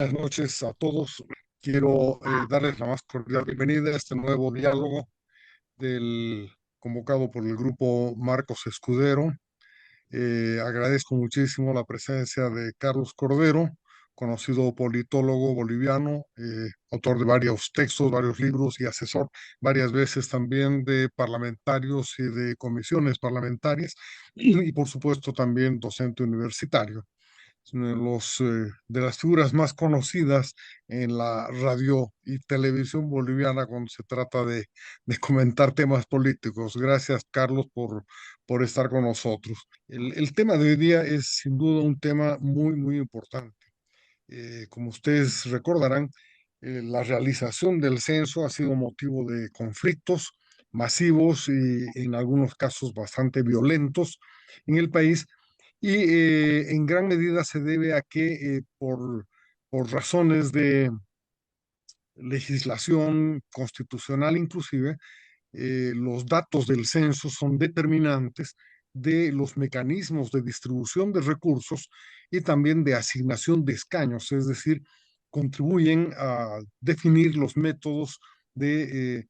Buenas noches a todos. Quiero darles la más cordial bienvenida a este nuevo diálogo del convocado por el grupo Marcos Escudero. Agradezco muchísimo la presencia de Carlos Cordero, conocido politólogo boliviano, autor de varios textos, varios libros y asesor varias veces también de parlamentarios y de comisiones parlamentarias y por supuesto también docente universitario, de las figuras más conocidas en la radio y televisión boliviana cuando se trata de comentar temas políticos. Gracias, Carlos, por estar con nosotros. El tema de hoy día es sin duda un tema muy, muy importante. Como ustedes recordarán, la realización del censo ha sido motivo de conflictos masivos y en algunos casos bastante violentos en el país, y en gran medida se debe a que por razones de legislación constitucional inclusive, los datos del censo son determinantes de los mecanismos de distribución de recursos y también de asignación de escaños, es decir, contribuyen a definir los métodos de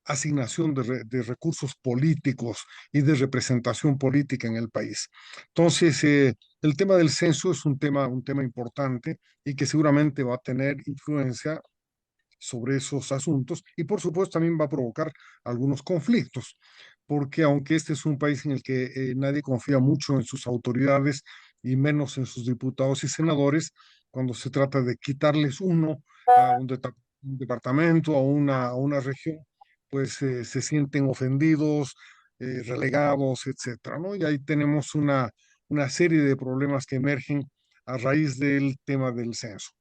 asignación de recursos políticos y de representación política en el país. Entonces, el tema del censo es un tema importante y que seguramente va a tener influencia sobre esos asuntos y por supuesto también va a provocar algunos conflictos, porque aunque este es un país en el que nadie confía mucho en sus autoridades y menos en sus diputados y senadores, cuando se trata de quitarles uno a un departamento, a una región, pues se sienten ofendidos, relegados, etcétera, ¿no? Y ahí tenemos una serie de problemas que emergen a raíz del tema del censo.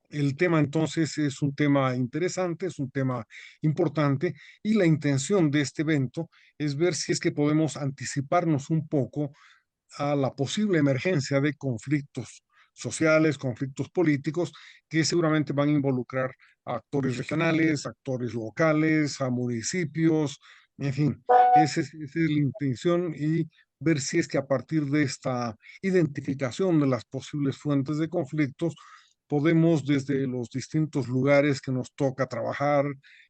El tema entonces es un tema interesante, es un tema importante, y la intención de este evento es ver si es que podemos anticiparnos un poco a la posible emergencia de conflictos sociales, conflictos políticos, que seguramente van a involucrar a actores regionales, actores locales, a municipios, en fin, esa es la intención, y ver si es que a partir de esta identificación de las posibles fuentes de conflictos, podemos desde los distintos lugares que nos toca trabajar,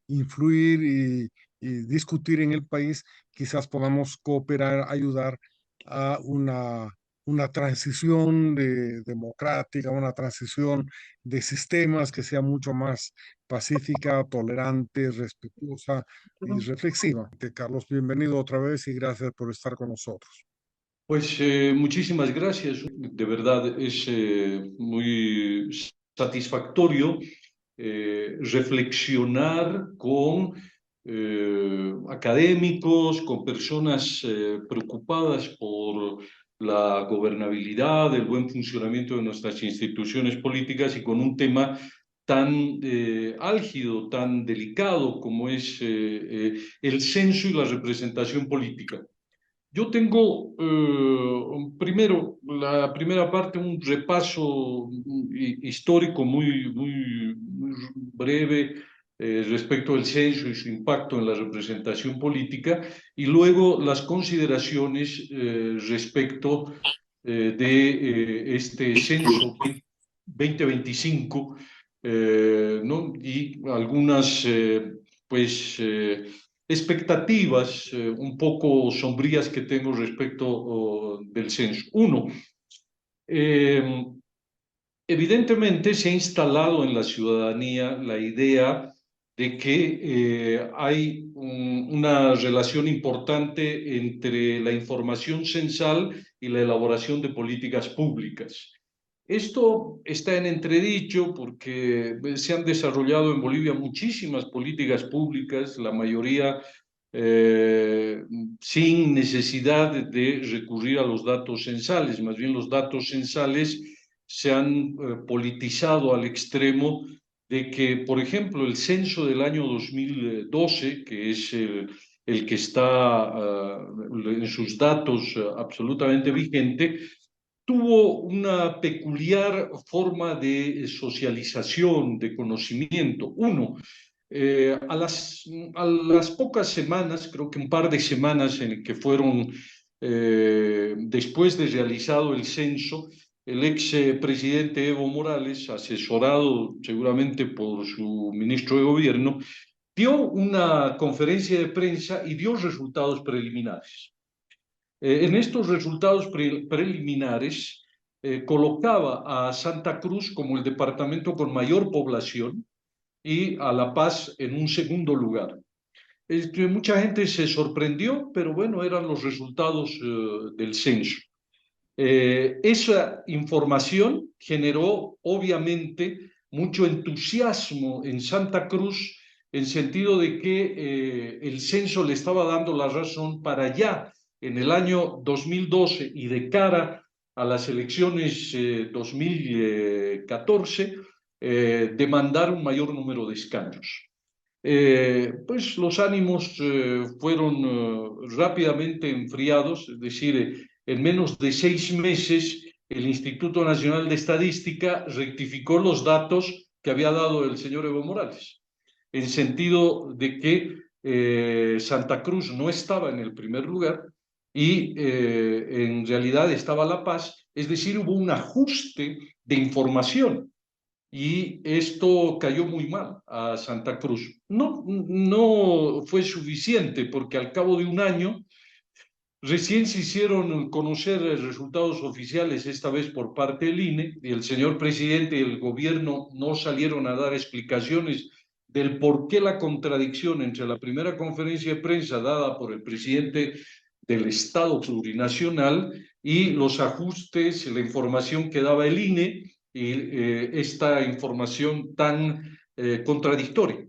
influir y discutir en el país, quizás podamos cooperar, ayudar a una transición democrática, una transición de sistemas que sea mucho más pacífica, tolerante, respetuosa y reflexiva. Carlos, bienvenido otra vez y gracias por estar con nosotros. Pues muchísimas gracias. De verdad es muy satisfactorio reflexionar con académicos, con personas preocupadas por la gobernabilidad, el buen funcionamiento de nuestras instituciones políticas y con un tema tan álgido, tan delicado como es el censo y la representación política. Yo tengo primero, la primera parte, un repaso histórico muy breve respecto al censo y su impacto en la representación política, y luego las consideraciones respecto este censo 2025, ¿no? Y algunas, pues, expectativas un poco sombrías que tengo respecto del censo. Uno, eh, evidentemente se ha instalado en la ciudadanía la idea de que hay una relación importante entre la información censal y la elaboración de políticas públicas. Esto está en entredicho porque se han desarrollado en Bolivia muchísimas políticas públicas, la mayoría eh, sin necesidad de recurrir a los datos censales. Más bien los datos censales se han politizado al extremo de que, por ejemplo, el censo del año 2012, que es el que está en sus datos absolutamente vigente, tuvo una peculiar forma de socialización, de conocimiento. Uno, a las pocas semanas, creo que un par de semanas en que fueron después de realizado el censo, el ex presidente Evo Morales, asesorado seguramente por su ministro de gobierno, dio una conferencia de prensa y dio resultados preliminares. En estos resultados preliminares colocaba a Santa Cruz como el departamento con mayor población y a La Paz en un segundo lugar. Mucha gente se sorprendió, pero bueno, eran los resultados del censo. Esa información generó obviamente mucho entusiasmo en Santa Cruz, en sentido de que el censo le estaba dando la razón para ya en el año 2012 y de cara a las elecciones 2014, demandar un mayor número de escaños. Pues los ánimos fueron rápidamente enfriados, es decir, en menos de 6 meses el Instituto Nacional de Estadística rectificó los datos que había dado el señor Evo Morales, en sentido de que Santa Cruz no estaba en el primer lugar y en realidad estaba La Paz, es decir, hubo un ajuste de información y esto cayó muy mal a Santa Cruz. No fue suficiente porque al cabo de un año recién se hicieron conocer resultados oficiales, esta vez por parte del INE, y el señor presidente y el gobierno no salieron a dar explicaciones del por qué la contradicción entre la primera conferencia de prensa dada por el presidente del Estado plurinacional y los ajustes, la información que daba el INE y esta información tan contradictoria.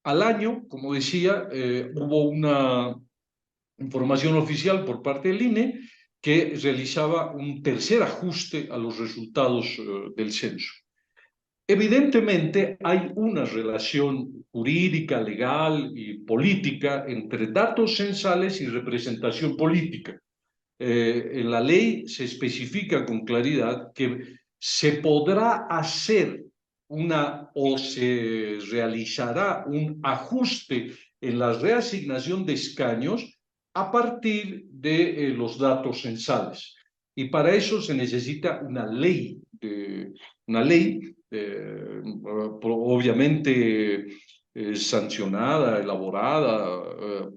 Al año, como decía, hubo una información oficial por parte del INE que realizaba un tercer ajuste a los resultados del censo. Evidentemente hay una relación jurídica, legal y política entre datos censales y representación política. En la ley se especifica con claridad que se podrá hacer o se realizará un ajuste en la reasignación de escaños a partir de los datos censales. Y para eso se necesita una ley obviamente sancionada, elaborada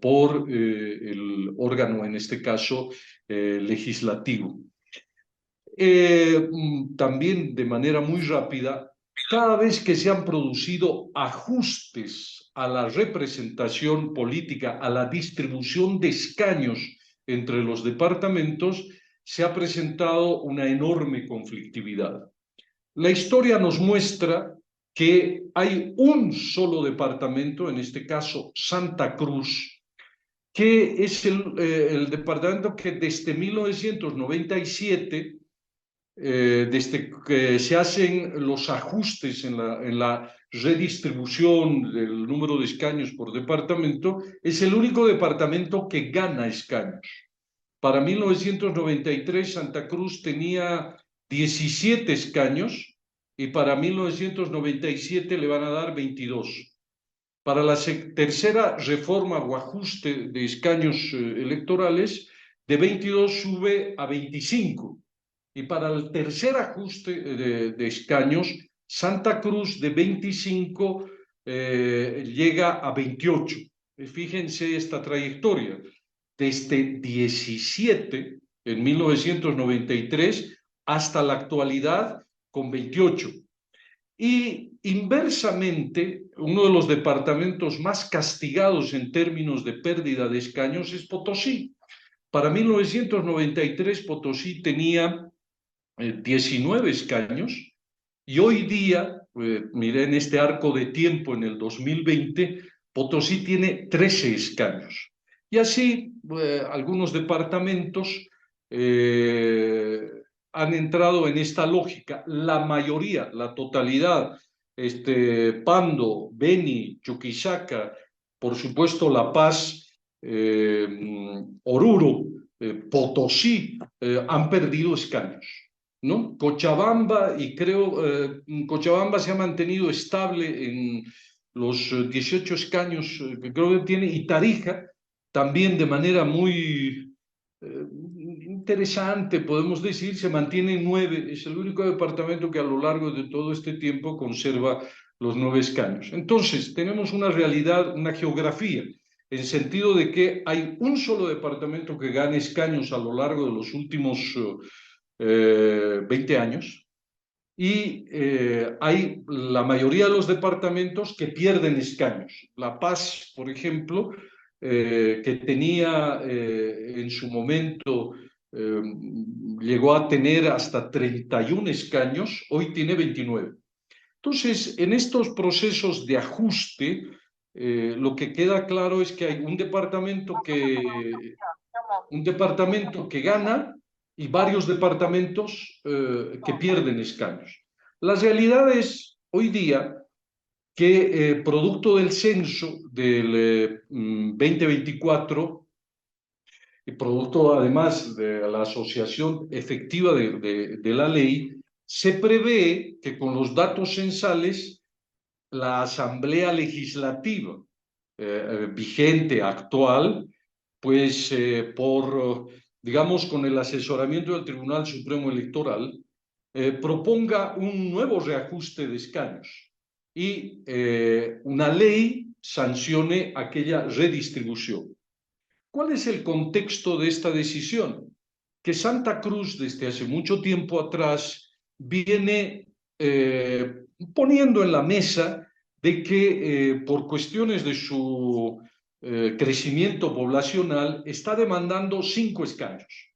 por el órgano, en este caso, legislativo. También de manera muy rápida, cada vez que se han producido ajustes a la representación política, a la distribución de escaños entre los departamentos, se ha presentado una enorme conflictividad. La historia nos muestra que hay un solo departamento, en este caso Santa Cruz, que es el departamento que desde 1997, desde que se hacen los ajustes en la redistribución del número de escaños por departamento, es el único departamento que gana escaños. Para 1993 Santa Cruz tenía 17 escaños y para 1997 le van a dar 22. Para la tercera reforma o ajuste de escaños electorales, de 22 sube a 25. Y para el tercer ajuste de escaños, Santa Cruz de 25 llega a 28. Fíjense esta trayectoria. Desde 17 en 1993 hasta la actualidad con 28. Y inversamente, uno de los departamentos más castigados en términos de pérdida de escaños es Potosí. Para 1993 Potosí tenía 19 escaños y hoy día, miren este arco de tiempo en el 2020, Potosí tiene 13 escaños. Y así algunos departamentos han entrado en esta lógica. La mayoría, la totalidad, Pando, Beni, Chuquisaca, por supuesto La Paz, Oruro, Potosí, han perdido escaños, ¿no? Cochabamba, y creo, Cochabamba se ha mantenido estable en los 18 escaños que creo que tiene, y Tarija también de manera muy interesante, podemos decir, se mantiene en 9. Es el único departamento que a lo largo de todo este tiempo conserva los 9 escaños. Entonces, tenemos una realidad, una geografía, en sentido de que hay un solo departamento que gana escaños a lo largo de los últimos 20 años, y hay la mayoría de los departamentos que pierden escaños. La Paz, por ejemplo, que tenía en su momento, llegó a tener hasta 31 escaños, hoy tiene 29. Entonces, en estos procesos de ajuste, lo que queda claro es que hay un departamento que gana y varios departamentos que pierden escaños. La realidad es hoy día que producto del censo del 2024 y producto además de la asociación efectiva de la ley, se prevé que con los datos censales la Asamblea Legislativa vigente, actual, pues digamos, con el asesoramiento del Tribunal Supremo Electoral, proponga un nuevo reajuste de escaños y una ley sancione aquella redistribución. ¿Cuál es el contexto de esta decisión? Que Santa Cruz, desde hace mucho tiempo atrás, viene poniendo en la mesa de que por cuestiones de su crecimiento poblacional está demandando 5 escaños.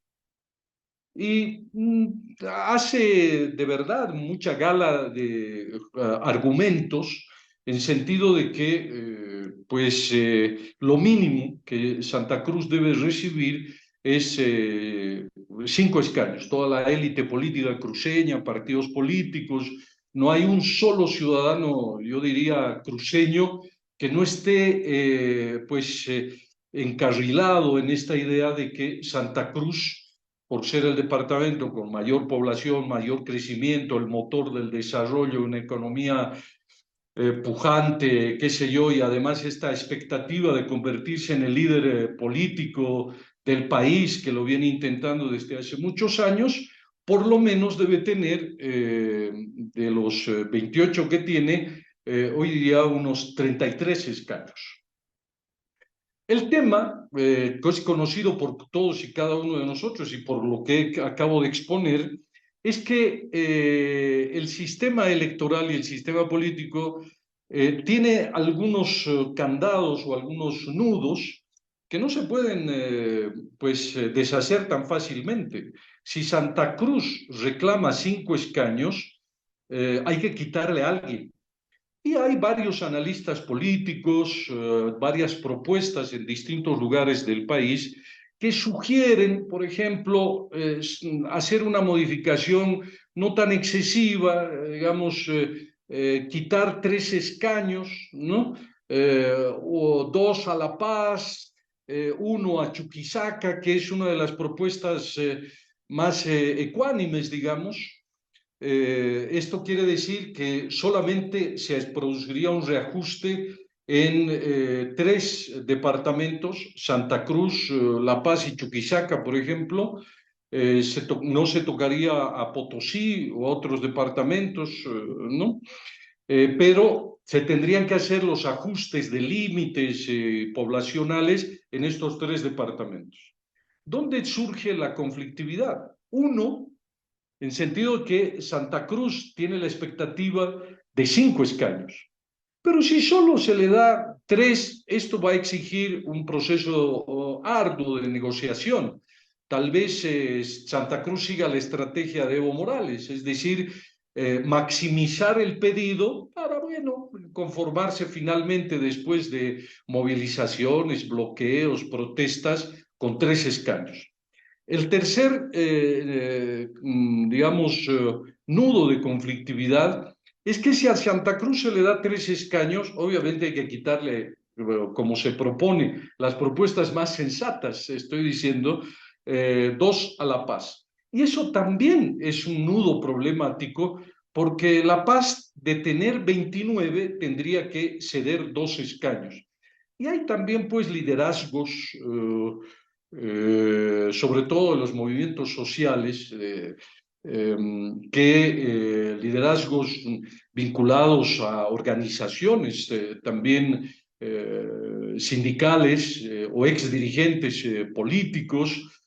Y hace de verdad mucha gala de argumentos en sentido de que lo mínimo que Santa Cruz debe recibir es 5 escaños. Toda la élite política cruceña, partidos políticos, no hay un solo ciudadano, yo diría, cruceño que no esté encarrilado en esta idea de que Santa Cruz, por ser el departamento con mayor población, mayor crecimiento, el motor del desarrollo, una economía pujante, qué sé yo, y además esta expectativa de convertirse en el líder político del país, que lo viene intentando desde hace muchos años, por lo menos debe tener, de los 28 que tiene, hoy día unos 33 escaños. El tema, que es conocido por todos y cada uno de nosotros y por lo que acabo de exponer, es que el sistema electoral y el sistema político tiene algunos candados o algunos nudos que no se pueden deshacer tan fácilmente. Si Santa Cruz reclama 5 escaños, hay que quitarle a alguien. Y hay varios analistas políticos, varias propuestas en distintos lugares del país que sugieren, por ejemplo, hacer una modificación no tan excesiva, digamos, quitar 3 escaños, ¿no? O 2 a La Paz, 1 a Chuquisaca, que es una de las propuestas más ecuánimes, digamos. Esto quiere decir que solamente se produciría un reajuste en 3 departamentos, Santa Cruz, La Paz y Chuquisaca, por ejemplo. No se tocaría a Potosí o a otros departamentos, ¿no? Pero se tendrían que hacer los ajustes de límites poblacionales en estos 3 departamentos. ¿Dónde surge la conflictividad? Uno, en sentido que Santa Cruz tiene la expectativa de 5 escaños. Pero si solo se le da 3, esto va a exigir un proceso arduo de negociación. Tal vez Santa Cruz siga la estrategia de Evo Morales, es decir, maximizar el pedido para, bueno, conformarse finalmente después de movilizaciones, bloqueos, protestas, con 3 escaños. El tercer, nudo de conflictividad es que si a Santa Cruz se le da 3 escaños, obviamente hay que quitarle, como se propone, las propuestas más sensatas, estoy diciendo, 2 a La Paz. Y eso también es un nudo problemático, porque La Paz, de tener 29, tendría que ceder 2 escaños. Y hay también, pues, liderazgos sobre todo de los movimientos sociales, que liderazgos vinculados a organizaciones también sindicales o exdirigentes políticos,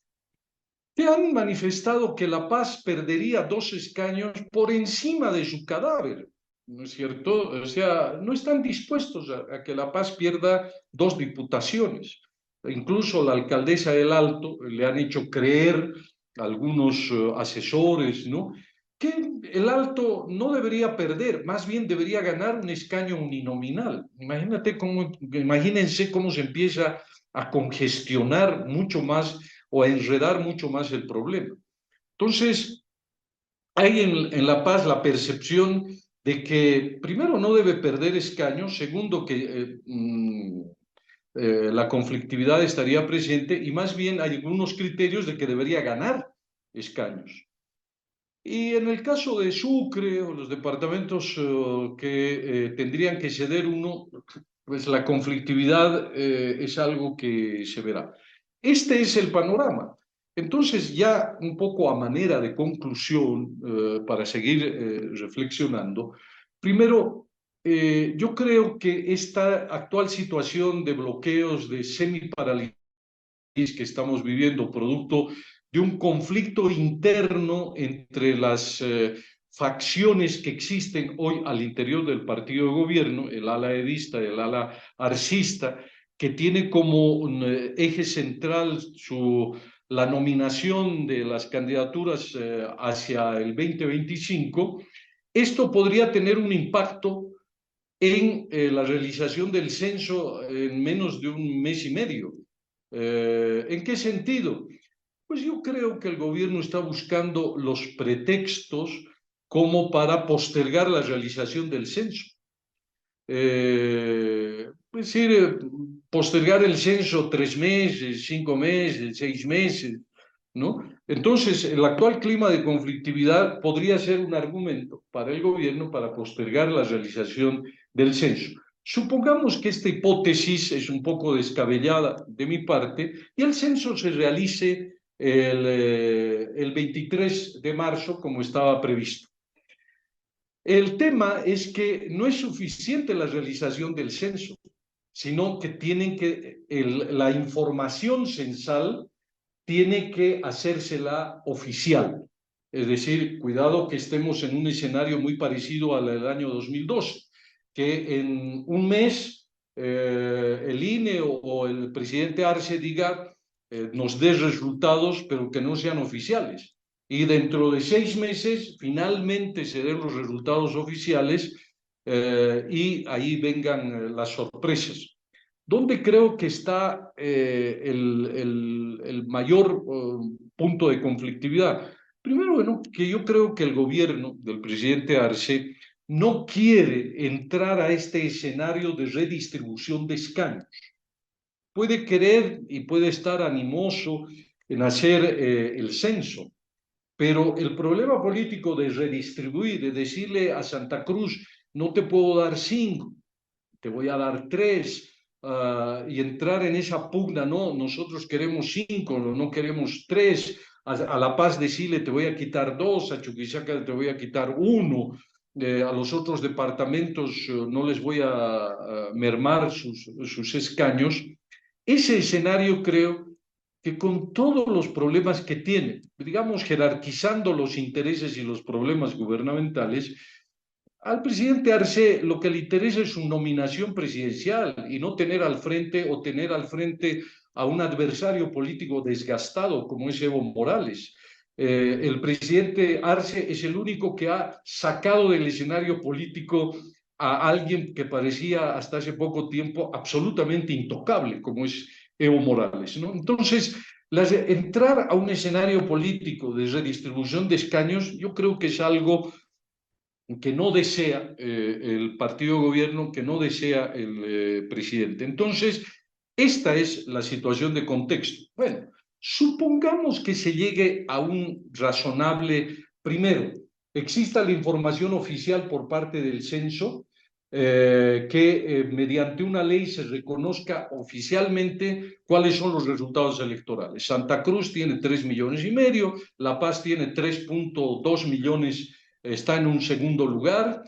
que han manifestado que La Paz perdería 2 escaños por encima de su cadáver, ¿no es cierto? O sea, no están dispuestos a que La Paz pierda 2 diputaciones. Incluso la alcaldesa del Alto le han hecho creer algunos asesores, ¿no?, que el Alto no debería perder, más bien debería ganar un escaño uninominal. Imagínense cómo se empieza a congestionar mucho más o a enredar mucho más el problema. Entonces, hay en La Paz la percepción de que, primero, no debe perder escaños, segundo, que la conflictividad estaría presente, y más bien hay algunos criterios de que debería ganar escaños. Y en el caso de Sucre o los departamentos que tendrían que ceder uno, pues la conflictividad es algo que se verá. Este es el panorama. Entonces, ya un poco a manera de conclusión, para seguir reflexionando, primero, yo creo que esta actual situación de bloqueos, de semiparálisis que estamos viviendo, producto de un conflicto interno entre las facciones que existen hoy al interior del partido de gobierno, el ala edista y el ala arcista, que tiene como un eje central la nominación de las candidaturas hacia el 2025, esto podría tener un impacto en la realización del censo en menos de un mes y medio. ¿En qué sentido? Pues yo creo que el gobierno está buscando los pretextos como para postergar la realización del censo. Es decir, postergar el censo 3 meses, 5 meses, 6 meses, ¿no? Entonces, el actual clima de conflictividad podría ser un argumento para el gobierno para postergar la realización del censo. Supongamos que esta hipótesis es un poco descabellada de mi parte y el censo se realice el 23 de marzo como estaba previsto. El tema es que no es suficiente la realización del censo, sino que la información censal tiene que hacérsela oficial. Es decir, cuidado que estemos en un escenario muy parecido al del año 2012, que en un mes el INE o el presidente Arce diga nos dé resultados, pero que no sean oficiales. Y dentro de 6 meses finalmente se den los resultados oficiales y ahí vengan las sorpresas. ¿Dónde creo que está el mayor punto de conflictividad? Primero, bueno, que yo creo que el gobierno del presidente Arce no quiere entrar a este escenario de redistribución de escaños. Puede querer y puede estar animoso en hacer el censo, pero el problema político de redistribuir, de decirle a Santa Cruz, no te puedo dar 5, te voy a dar 3, y entrar en esa pugna, no, nosotros queremos 5, no queremos 3, a La Paz decirle te voy a quitar 2, a Chuquisaca te voy a quitar 1, a los otros departamentos no les voy a mermar sus escaños. Ese escenario creo que con todos los problemas que tiene, digamos, jerarquizando los intereses y los problemas gubernamentales, al presidente Arce lo que le interesa es su nominación presidencial y no tener al frente o tener al frente a un adversario político desgastado como es Evo Morales. El presidente Arce es el único que ha sacado del escenario político a alguien que parecía hasta hace poco tiempo absolutamente intocable, como es Evo Morales, ¿no? Entonces, entrar a un escenario político de redistribución de escaños, yo creo que es algo que no desea el partido de gobierno, que no desea el presidente. Entonces, esta es la situación de contexto. Bueno, supongamos que se llegue a un razonable, primero, exista la información oficial por parte del censo, que mediante una ley se reconozca oficialmente cuáles son los resultados electorales. Santa Cruz tiene 3,5 millones, La Paz tiene 3,2 millones, está en un segundo lugar.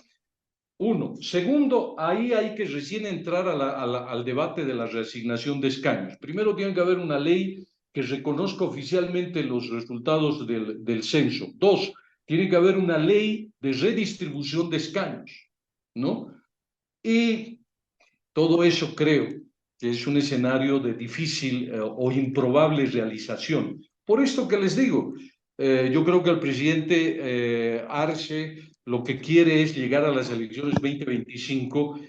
Uno. Segundo, ahí hay que recién entrar al debate de la reasignación de escaños. Primero tiene que haber una ley que reconozca oficialmente los resultados del censo. Dos, tiene que haber una ley de redistribución de escaños, ¿no? Y todo eso creo que es un escenario de difícil o improbable realización. Por esto que les digo, yo creo que el presidente Arce lo que quiere es llegar a las elecciones 2025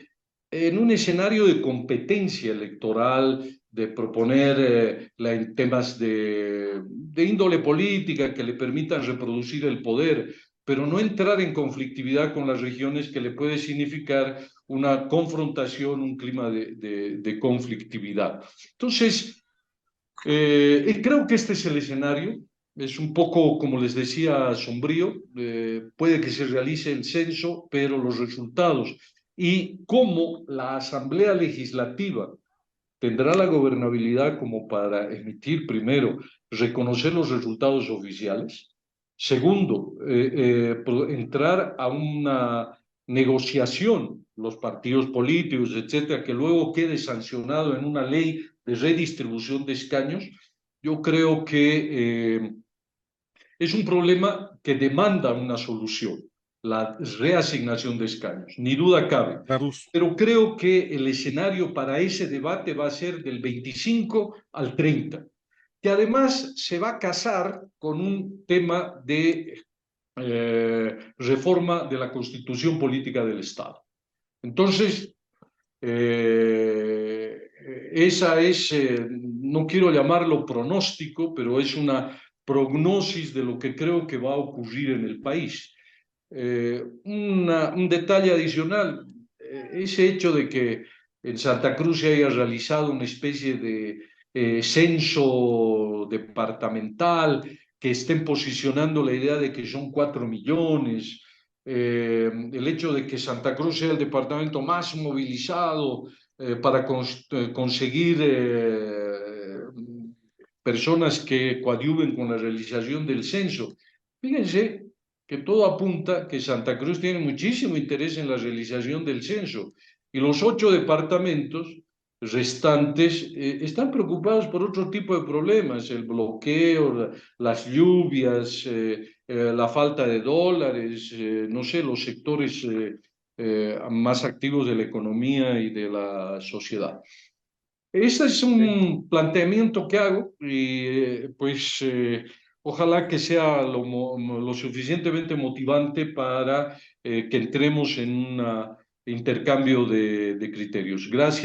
en un escenario de competencia electoral, de proponer temas de índole política que le permitan reproducir el poder, pero no entrar en conflictividad con las regiones que le puede significar una confrontación, un clima de conflictividad. Entonces, creo que este es el escenario. Es un poco, como les decía, sombrío. Puede que se realice el censo, pero los resultados y cómo la Asamblea Legislativa tendrá la gobernabilidad como para emitir, primero, reconocer los resultados oficiales. Segundo, entrar a una negociación, los partidos políticos, etcétera, que luego quede sancionado en una ley de redistribución de escaños. Yo creo que es un problema que demanda una solución, la reasignación de escaños, ni duda cabe. Carlos. Pero creo que el escenario para ese debate va a ser del 25 al 30, que además se va a casar con un tema de reforma de la Constitución Política del Estado. Entonces, esa es, no quiero llamarlo pronóstico, pero es una prognosis de lo que creo que va a ocurrir en el país. Un detalle adicional, ese hecho de que en Santa Cruz se haya realizado una especie de censo departamental, que estén posicionando la idea de que son 4 millones, el hecho de que Santa Cruz sea el departamento más movilizado para conseguir personas que coadyuven con la realización del censo. Fíjense que todo apunta que Santa Cruz tiene muchísimo interés en la realización del censo y los 8 departamentos restantes están preocupados por otro tipo de problemas, el bloqueo, las lluvias, la falta de dólares, no sé, los sectores más activos de la economía y de la sociedad. Ese es un planteamiento que hago y pues ojalá que sea lo suficientemente motivante para que entremos en un intercambio de criterios. Gracias.